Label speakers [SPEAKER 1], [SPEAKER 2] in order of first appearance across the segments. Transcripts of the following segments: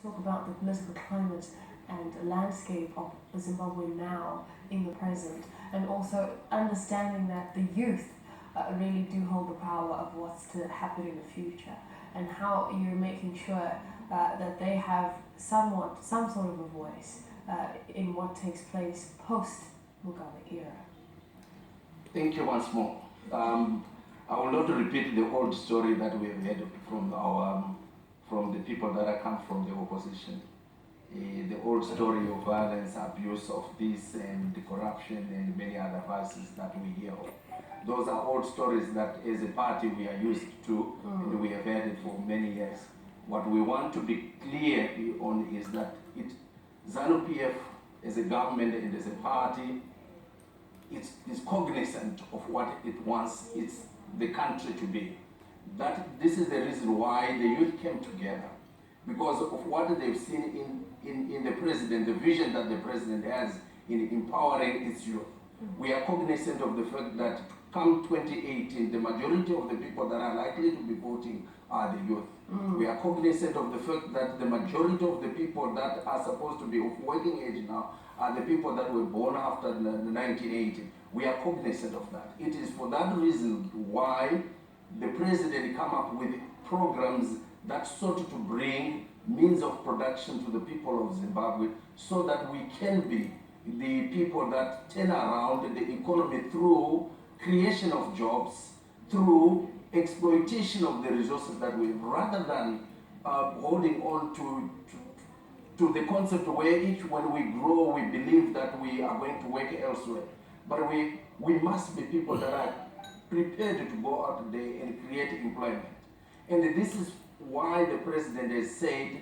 [SPEAKER 1] talk about the political climate and landscape of Zimbabwe now in the present, and also understanding that the youth really do hold the power of what's to happen in the future, and how you're making sure that they have some sort of a voice in what takes place post Mugabe era.
[SPEAKER 2] Thank you once more. I will not repeat the old story that we have heard from the people that come from the opposition. The old story of violence, abuse of this, and the corruption, and many other vices that we hear of. Those are old stories that as a party we are used to, and we have heard it for many years. What we want to be clear on is that ZANU-PF as a government and as a party is cognizant of what it wants the country to be. That this is the reason why the youth came together, because of what they've seen in the president, the vision that the president has in empowering its youth. We are cognizant of the fact that come 2018, the majority of the people that are likely to be voting are the youth. We are cognizant of the fact that the majority of the people that are supposed to be of working age now are the people that were born after the 1980. We are cognizant of that. It is for that reason why the president come up with programs that sought to bring means of production to the people of Zimbabwe, so that we can be the people that turn around the economy through creation of jobs, through exploitation of the resources that we have, rather than holding on to the concept where when we grow, we believe that we are going to work elsewhere. But we must be people that are prepared to go out there and create employment. And this is why the president has said,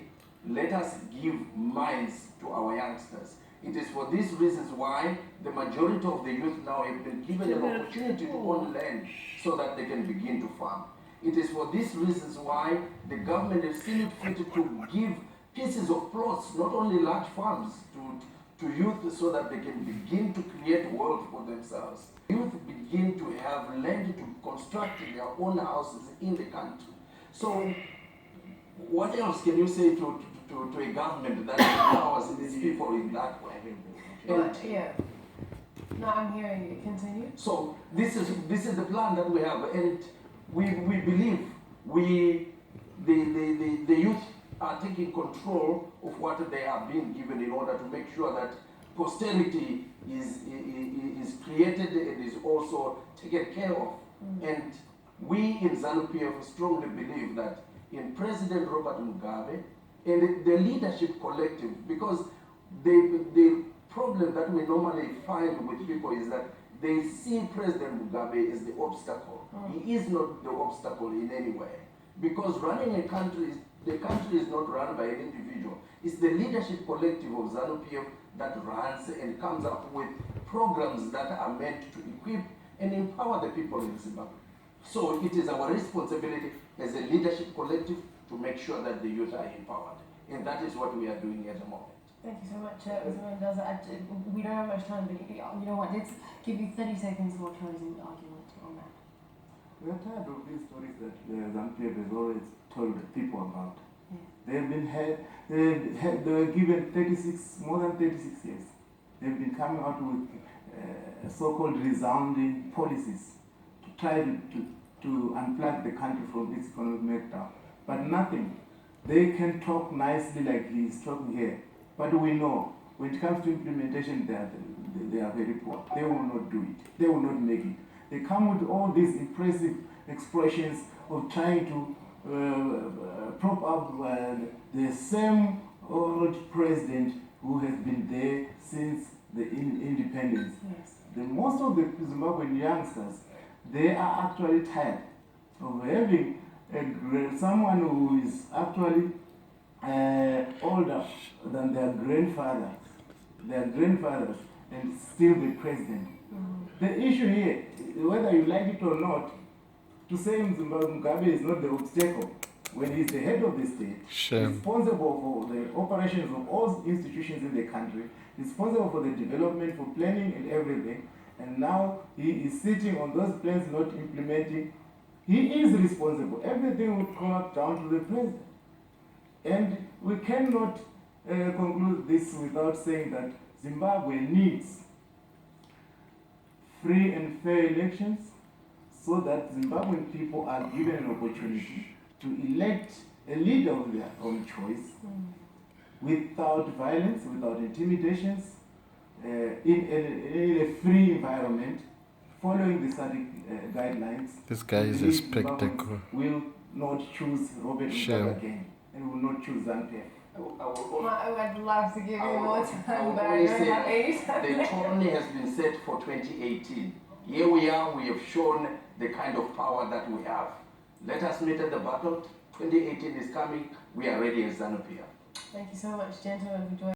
[SPEAKER 2] let us give mines to our youngsters. It is for these reasons why the majority of the youth now have been given an opportunity to own land so that they can begin to farm. It is for these reasons why the government has seen it fit to give pieces of plots, not only large farms, to youth so that they can begin to create wealth for themselves. Youth begin to have land to construct their own houses in the country. So what else can you say to a government that empowers these people in that way?
[SPEAKER 1] No, I'm hearing you. Continue.
[SPEAKER 2] So this is the plan that we have, and we believe the youth are taking control of what they are being given in order to make sure that posterity is created and is also taken care of. And we in ZANU-PF strongly believe that in President Robert Mugabe and the leadership collective, because the problem that we normally find with people is that they see President Mugabe as the obstacle. He is not the obstacle in any way, because running a country, the country is not run by an individual. It's the leadership collective of ZANU-PF that runs and comes up with programs that are meant to equip and empower the people in Zimbabwe. So it is our responsibility as a leadership collective to make sure that the youth are empowered. And that is what we are doing at the moment.
[SPEAKER 1] Thank you so much, Mr. Mendoza. We don't have much time, but you know what? Let's give you 30 seconds for closing argument on that.
[SPEAKER 3] We are tired of these stories that ZANU-PF has always told people about. They have been they were given more than 36 years. They've been coming out with so-called resounding policies to try to unplug the country from its economic meltdown. But nothing. They can talk nicely like he is talking here. But we know when it comes to implementation, they are very poor. They will not do it. They will not make it. They come with all these impressive expressions of trying to prop up the same old president who has been there since the independence.
[SPEAKER 1] Yes.
[SPEAKER 3] Most of the Zimbabwean youngsters, they are actually tired of having someone who is actually older than their grandfathers, and still the president. The issue here, whether you like it or not, to say Mugabe is not the obstacle when he's the head of the state, responsible for the operations of all institutions in the country, responsible for the development, for planning and everything, and now he is sitting on those plans not implementing. He is responsible. Everything would come up down to the president. And we cannot conclude this without saying that Zimbabwe needs free and fair elections so that Zimbabwean people are given an opportunity to elect a leader of their own choice without violence, without intimidations, in a free environment, following the SADC guidelines.
[SPEAKER 4] This guy is a
[SPEAKER 3] Zimbabweans
[SPEAKER 4] spectacle.
[SPEAKER 3] will not choose Robert
[SPEAKER 4] Sure.
[SPEAKER 3] Mugabe again, and will not choose ZANU-PF.
[SPEAKER 1] I'd love to give you more time, but I
[SPEAKER 2] always
[SPEAKER 1] don't
[SPEAKER 2] say
[SPEAKER 1] have any time.
[SPEAKER 2] the tone has been set for 2018. Here we are, we have shown the kind of power that we have. Let us meet at the battle. 2018 is coming, we are ready as ZANU-PF.
[SPEAKER 1] Thank you so much, gentlemen, for joining.